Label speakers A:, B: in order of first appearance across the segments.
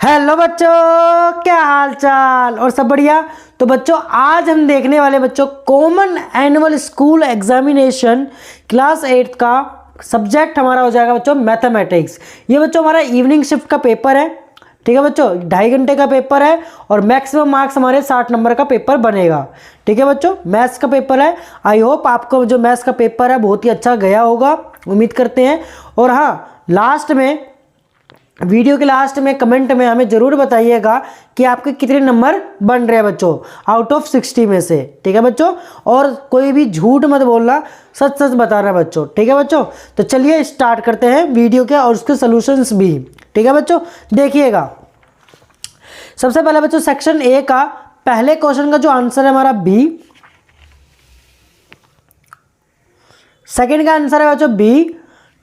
A: Hello बच्चों, क्या हाल चाल और सब बढ़िया। तो बच्चों आज हम देखने वाले बच्चों common annual school examination class 8 का सब्जेक्ट हमारा हो जाएगा बच्चों मैथमेटिक्स। ये बच्चों हमारा इवनिंग शिफ्ट का पेपर है, ठीक है बच्चों, 2.5 घंटे का पेपर है और मैक्सिमम मार्क्स हमारे 60 नंबर का पेपर बनेगा। ठीक है बच्चों, मैथ्स का पेपर है। आई होप आपको जो मैथ्स का पेपर है बहुत ही अच्छा गया होगा, उम्मीद करते हैं। और हाँ, लास्ट में वीडियो के लास्ट में कमेंट में हमें ज़रूर बताइएगा कि आपके कितने नंबर बन रहे हैं बच्चों आउट ऑफ 60 में से। ठीक है बच्चों, और कोई भी झूठ मत बोलना, सच सच बताना बच्चों। ठीक है बच्चों, तो चलिए स्टार्ट करते हैं वीडियो के और उसके सॉल्यूशंस भी। ठीक है बच्चों, देखिएगा सबसे पहले बच्चों सेक्शन ए का पहले क्वेश्चन का जो आंसर है हमारा बी, सेकेंड का आंसर है बच्चों बी,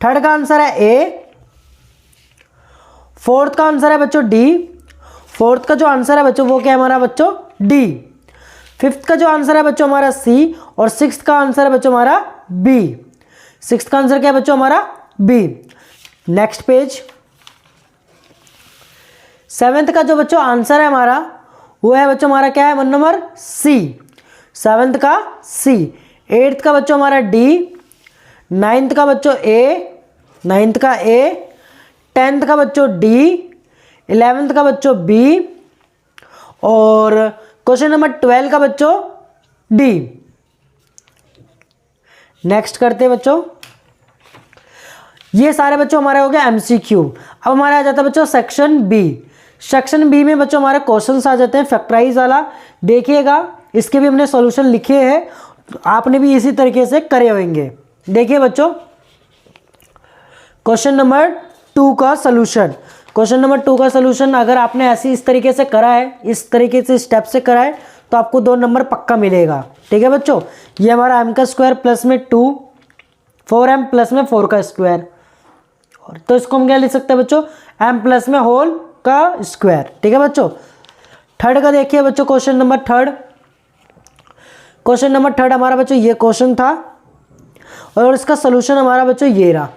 A: थर्ड का आंसर है ए, फोर्थ का आंसर है बच्चों डी, फोर्थ का जो आंसर है बच्चों वो क्या है हमारा बच्चों डी, फिफ्थ का जो आंसर है बच्चों हमारा सी, और सिक्स्थ का आंसर है बच्चों हमारा बी। सिक्स्थ का आंसर क्या है बच्चों हमारा बी। नेक्स्ट पेज, सेवेंथ का जो बच्चों आंसर है हमारा वो है बच्चों हमारा क्या है 1 नंबर सी, सेवेंथ का सी। एट्थ का बच्चों हमारा डी, नाइन्थ का बच्चों ए, नाइन्थ का ए, 10th का बच्चों डी, 11th का बच्चों बी, और क्वेश्चन नंबर 12 का बच्चों डी। नेक्स्ट करते हैं बच्चों, ये सारे बच्चों हमारे हो गए एमसीक्यू। अब हमारा आ जाता है बच्चों सेक्शन बी। सेक्शन बी में बच्चों हमारे क्वेश्चंस आ जाते हैं फैक्टराइज वाला। देखिएगा इसके भी हमने सॉल्यूशन लिखे हैं, आपने भी इसी तरीके से करे होंगे। देखिए बच्चों क्वेश्चन नंबर 2 का सॉल्यूशन, क्वेश्चन नंबर 2 का सॉल्यूशन अगर आपने ऐसी इस तरीके से करा है, इस तरीके से स्टेप से करा है तो आपको 2 नंबर पक्का मिलेगा। ठीक है बच्चों, ये हमारा m का स्क्वायर प्लस में 2, 4m प्लस में 4 का स्क्वायर, और तो इसको हम क्या लिख सकते हैं बच्चों m प्लस में होल का स्क्वायर। ठीक है बच्चों, थर्ड का देखिए बच्चों question number third, question number third हमारा बच्चों ये क्वेश्चन था और इसका सोल्यूशन हमारा बच्चों ये रहा।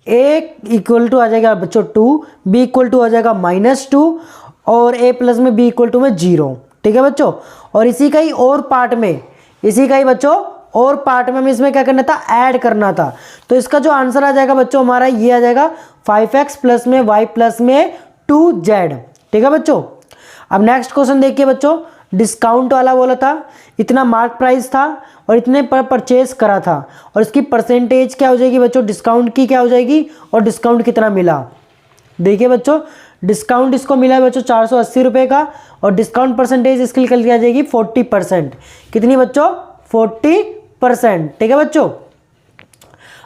A: a इक्वल टू आ जाएगा बच्चों 2, b इक्वल टू आ जाएगा -2, और a प्लस में b इक्वल टू में 0। ठीक है बच्चों, और इसी का ही और पार्ट में, इसी का ही बच्चों और पार्ट में हमें इसमें क्या करना था, ऐड करना था। तो इसका जो आंसर आ जाएगा बच्चों हमारा ये आ जाएगा 5x प्लस में y प्लस में 2z। ठीक है बच्चों, अब नेक्स्ट क्वेश्चन देखिए बच्चों, डिस्काउंट वाला बोला था, इतना मार्क प्राइस था और इतने पर परचेज करा था, और इसकी परसेंटेज क्या हो जाएगी बच्चों डिस्काउंट की क्या हो जाएगी, और डिस्काउंट कितना मिला। देखिए बच्चों डिस्काउंट इसको मिला है बच्चों 480 रुपये का, और डिस्काउंट परसेंटेज इसकी निकल के आ जाएगी 40%। कितनी बच्चों 40%। ठीक है बच्चों,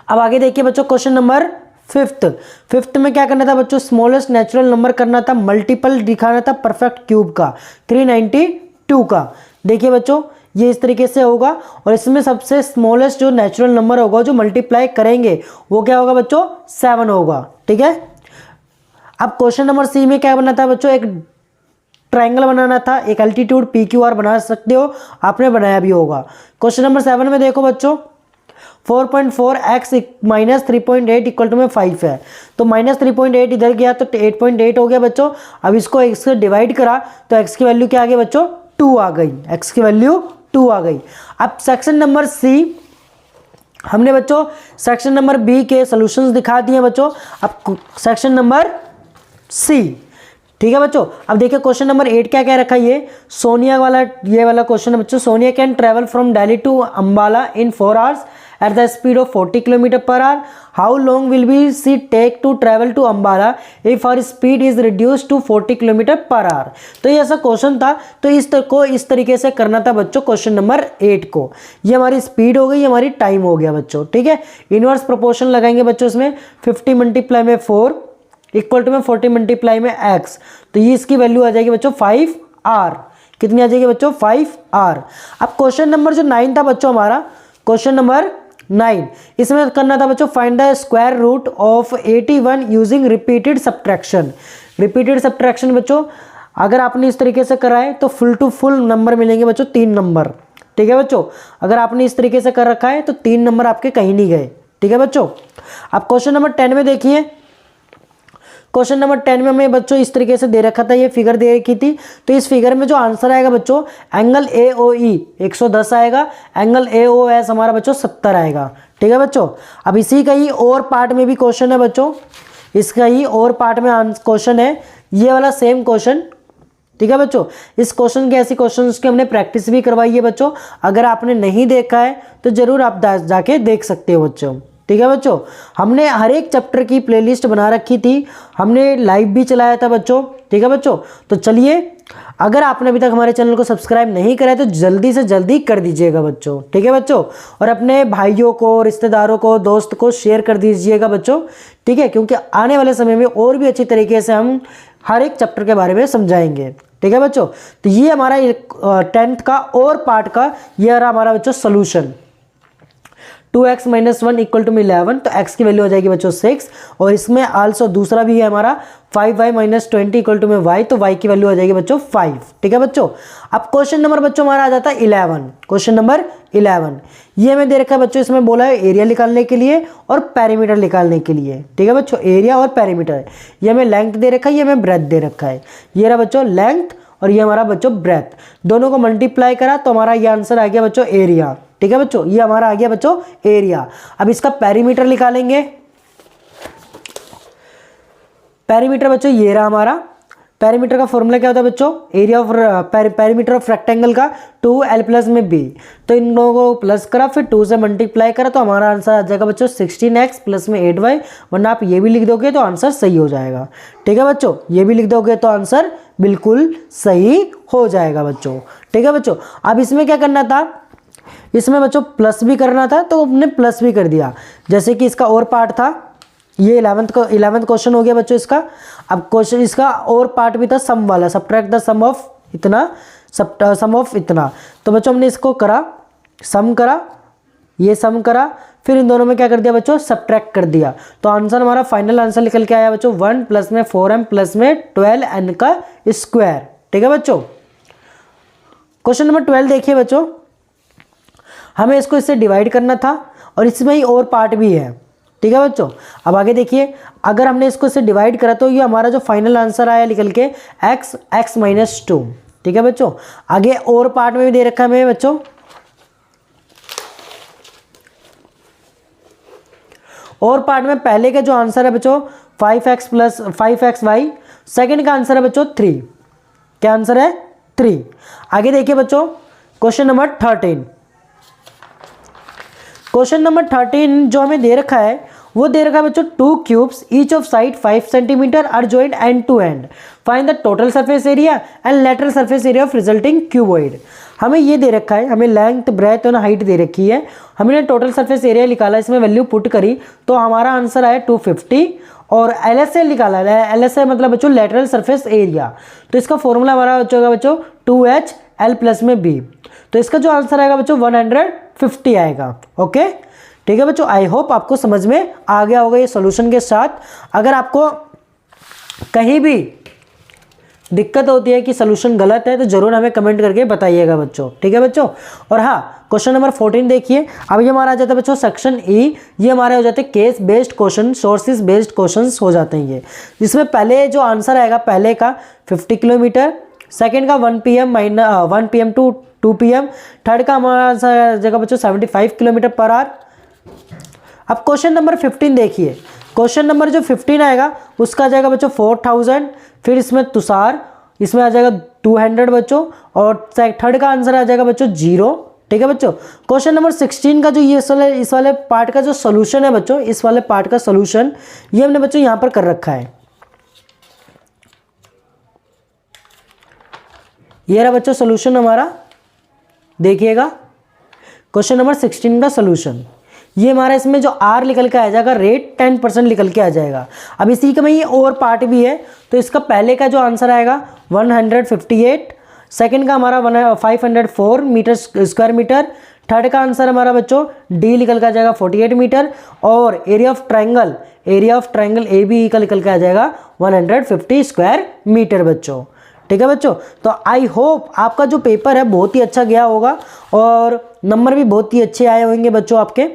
A: अब आगे देखिए बच्चों क्वेश्चन नंबर फिफ्थ में क्या करना था बच्चों, स्मॉलेस्ट नेचुरल नंबर करना था, मल्टीपल दिखाना था परफेक्ट क्यूब का 392 का। देखिए बच्चों ये इस तरीके से होगा, और इसमें सबसे स्मॉलेस्ट जो नेचुरल नंबर होगा जो मल्टीप्लाई करेंगे वो क्या होगा बच्चों 7 होगा। ठीक है, अब क्वेश्चन नंबर सी में क्या बनना था बच्चों, एक ट्रायंगल बनाना था, एक अल्टीट्यूड PQR बना सकते हो, आपने बनाया भी होगा। क्वेश्चन नंबर 7 में देखो बच्चों 4.4x माइनस 3.8 इक्वल टू में 5 है, तो -3.8 इधर गया तो 8.8 हो गया बच्चों। अब इसको x से डिवाइड करा तो x की वैल्यू क्या आ गई बच्चों 2 आ गई, x की वैल्यू 2 आ गई। अब सेक्शन नंबर सी हमने बच्चों सेक्शन नंबर बी के सॉल्यूशंस दिखा दिए बच्चों। अब सेक्शन नंबर सी, ठीक है बच्चों, अब देखिए क्वेश्चन नंबर 8 क्या कह रखा है, ये सोनिया वाला, ये वाला क्वेश्चन है बच्चों। Sonia can travel from Delhi to Ambala in 4 hours at the speed of 40 km/h. How long will we see take to travel to Ambala if our speed is reduced to 40 km/h? तो ये ऐसा क्वेश्चन था, तो इस तरीके से करना था बच्चों क्वेश्चन नंबर 8 को। ये हमारी स्पीड हो गई, ये हमारी टाइम हो गया बच्चों। ठीक है, इनवर्स प्रोपोर्शन लगाएंगे बच्चों इसमें 50 मल्टीप्लाई में 4 इक्वल टू में 40 मल्टीप्लाई में x, तो ये इसकी वैल्यू आ जाएगी बच्चों 5r। कितनी आ जाएगी बच्चों 5r। अब क्वेश्चन नंबर जो 9 था बच्चों हमारा, क्वेश्चन नंबर 9, इसमें करना था बच्चों find the square root of 81 using repeated subtraction. Repeated subtraction बच्चों अगर आपने इस तरीके से कराए तो फुल टू फुल नंबर मिलेंगे बच्चों 3 नंबर। ठीक है बच्चों, अगर आपने इस तरीके से कर रखा है तो 3 नंबर आपके कहीं नहीं गए। ठीक है बच्चों, अब क्वेश्चन नंबर 10 में देखिए, क्वेश्चन नंबर 10 में हमें बच्चों इस तरीके से दे रखा था, ये फिगर दे रखी थी। तो इस फिगर में जो आंसर आएगा बच्चों, एंगल AOE 110 आएगा, एंगल AOS हमारा बच्चों 70 आएगा। ठीक है बच्चों। अब इसी का ही और पार्ट में भी क्वेश्चन है बच्चों, इसका ही और पार्ट में क्वेश्चन है, ये वाला सेम क्वेश्चन। ठीक है बच्चों। इस क्वेश्चन के ऐसे क्वेश्चन की हमने प्रैक्टिस भी करवाई है बच्चों। अगर आपने नहीं देखा है तो जरूर आप जाके देख सकते हो बच्चों। ठीक है बच्चों। हमने हर एक चैप्टर की प्लेलिस्ट बना रखी थी, हमने लाइव भी चलाया था बच्चों। ठीक है बच्चों। तो चलिए, अगर आपने अभी तक हमारे चैनल को सब्सक्राइब नहीं करा है तो जल्दी से जल्दी कर दीजिएगा बच्चों। ठीक है बच्चों। और अपने भाइयों को, रिश्तेदारों को, दोस्त को शेयर कर दीजिएगा बच्चों। ठीक है, क्योंकि आने वाले समय में और भी अच्छी तरीके से हम हर एक चैप्टर के बारे में समझाएंगे। ठीक है बच्चों। तो ये हमारा 10th का और पार्ट का ये रहा हमारा बच्चों सोल्यूशन। 2x - 1 = 11, तो x की वैल्यू हो जाएगी बच्चों 6। और इसमें आल्सो दूसरा भी है हमारा 5y - 20 = y, तो y की वैल्यू हो जाएगी बच्चों 5। ठीक है बच्चों। अब क्वेश्चन नंबर बच्चों हमारा आ जाता है 11। क्वेश्चन नंबर 11 ये हमें दे रखा है बच्चों, इसमें बोला है एरिया निकालने के लिए और पैरीमीटर निकालने के लिए। ठीक है बच्चों, एरिया और पैरीमीटर। ये हमें लेंथ दे रखा है, ये हमें ब्रेथ दे रखा है। ये रहा बच्चों लेंथ और ये हमारा बच्चों ब्रेथ, दोनों को मल्टीप्लाई करा तो हमारा ये आंसर आ गया बच्चों एरिया। ठीक है बच्चों, ये हमारा आ गया बच्चों एरिया। अब इसका पैरीमीटर निकालेंगे। पैरीमीटर बच्चों ये रहा हमारा। पैरीमीटर का फॉर्मूला क्या होता है बच्चों, area of perimeter of rectangle का 2l + में b। तो इन लोगों को प्लस करा, फिर 2 से मल्टीप्लाई करा, तो हमारा आंसर आ जाएगा बच्चों 16x + में 8y। वरना आप ये भी लिख दोगे तो आंसर सही हो जाएगा। ठीक है बच्चों, ये भी लिख दोगे तो आंसर बिल्कुल सही हो जाएगा बच्चों। ठीक है बच्चों। अब इसमें क्या करना था, इसमें बच्चों प्लस भी करना था, तो हमने प्लस भी कर दिया। जैसे कि इसका और पार्ट था, ये 11th क्वेश्चन हो गया बच्चों इसका। अब क्वेश्चन इसका और पार्ट भी था सम वाला, सब्ट्रैक्ट द सम ऑफ इतना, सम ऑफ इतना। तो बच्चों हमने इसको करा, सम करा, ये सम करा, फिर इन दोनों में क्या कर दिया बच्चों, सब्ट्रैक्ट कर दिया। तो आंसर हमारा फाइनल आंसर निकल के आया बच्चों 1 + में 4m + में 12n का स्क्वायर। ठीक है बच्चों। क्वेश्चन नंबर 12 देखिए बच्चों, हमें इसको इससे डिवाइड करना था और इसमें ही और पार्ट भी है। ठीक है बच्चों। अब आगे देखिए, अगर हमने इसको इससे डिवाइड करा तो ये हमारा जो फाइनल आंसर आया निकल के x - 2। ठीक है बच्चों। आगे और पार्ट में भी दे रखा है हमें बच्चों, और पार्ट में पहले का जो आंसर है बच्चों 5x + 5xy, सेकंड का आंसर है बच्चों 3। क्या आंसर है 3। आगे देखिए बच्चों, क्वेश्चन नंबर 13। क्वेश्चन नंबर 13 जो हमें दे रखा है वो दे रखा है बच्चों 2 cubes each of side 5 centimetre are joined end to end, find the total surface area and lateral surface area of resulting cuboid. हमें ये दे रखा है, हमें लेंथ ब्रेथ और हाइट दे रखी है, हमने टोटल सरफेस एरिया निकाला, इसमें वैल्यू पुट करी तो हमारा आंसर आया 250। और LSA निकाला है, LSA मतलब बच्चों लेटरल सरफेस एरिया। तो इसका फॉर्मूला हमारा होगा बच्चों 2HL + में b। तो इसका जो आंसर आएगा बच्चों 150 आएगा। ओके, ठीक है बच्चों। आई होप आपको समझ में आ गया होगा ये सॉल्यूशन के साथ। अगर आपको कहीं भी दिक्कत होती है कि सॉल्यूशन गलत है तो जरूर हमें कमेंट करके बताइएगा बच्चों। ठीक है बच्चों। और हाँ, क्वेश्चन नंबर 14 देखिए। अब ये हमारा आ जाता है बच्चों सेक्शन ई, ये हमारे हो जाते हैं case based question, sources based question हो जाते हैं ये। इसमें पहले जो आंसर आएगा पहले का 50 किलोमीटर, सेकेंड का 1 PM to 2 PM, थर्ड का हमारा जगह बच्चों 75 km/h। अब क्वेश्चन नंबर 15 देखिए। क्वेश्चन नंबर जो 15 आएगा उसका आ जाएगा बच्चों 4000, फिर इसमें तुषार, इसमें आ जाएगा 200 बच्चों, और थर्ड का आंसर आ जाएगा बच्चों 0। ठीक है बच्चों। क्वेश्चन नंबर 16 का जो ये इस वाले पार्ट का जो सोल्यूशन है बच्चों, इस वाले पार्ट का सोल्यूशन ये हमने बच्चों यहाँ पर कर रखा है। ये रहा बच्चों सोल्यूशन हमारा, देखिएगा क्वेश्चन नंबर 16 का सोल्यूशन। ये हमारा इसमें जो R निकल के आ जाएगा रेट 10% निकल के आ जाएगा। अब इसी का में ये और पार्ट भी है, तो इसका पहले का जो आंसर आएगा 158, सेकंड का हमारा 504 मीटर स्क्वायर मीटर, थर्ड का आंसर हमारा बच्चों D निकल के आ जाएगा 48 मीटर, और एरिया ऑफ ट्रायंगल AB का निकल के आ जाएगा 150 स्क्वायर मीटर बच्चों। ठीक है बच्चों। तो आई होप आपका जो पेपर है बहुत ही अच्छा गया होगा और नंबर भी बहुत ही अच्छे आए होंगे बच्चों आपके।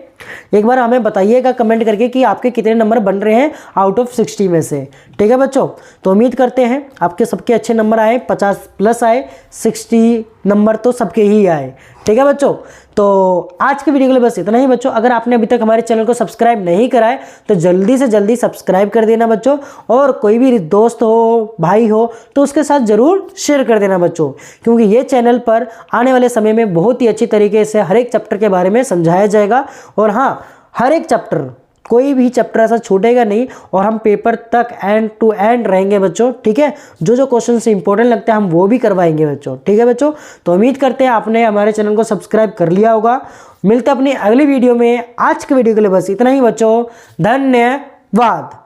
A: एक बार हमें बताइएगा कमेंट करके कि आपके कितने नंबर बन रहे हैं आउट ऑफ 60 में से। ठीक है बच्चों, तो उम्मीद करते हैं आपके सबके अच्छे नंबर आए, 50 प्लस आए, 60 नंबर तो सबके ही आए। ठीक है बच्चों, तो आज के वीडियो के लिए बस इतना ही बच्चों। अगर आपने अभी तक हमारे चैनल को सब्सक्राइब नहीं करा है तो जल्दी से जल्दी सब्सक्राइब कर देना बच्चों, और कोई भी दोस्त हो, भाई हो, तो उसके साथ ज़रूर शेयर कर देना बच्चों, क्योंकि ये चैनल पर आने वाले समय में बहुत ही अच्छी तरीके से हर एक चैप्टर के बारे में समझाया जाएगा। और हाँ, हर एक चैप्टर, कोई भी चैप्टर ऐसा छूटेगा नहीं, और हम पेपर तक एंड टू एंड रहेंगे बच्चों। ठीक है, जो जो क्वेश्चन से इंपॉर्टेंट लगते हैं हम वो भी करवाएंगे बच्चों। ठीक है बच्चों, तो उम्मीद करते हैं आपने हमारे चैनल को सब्सक्राइब कर लिया होगा। मिलते हैं अपनी अगली वीडियो में। आज के वीडियो के लिए बस इतना ही बच्चों, धन्यवाद।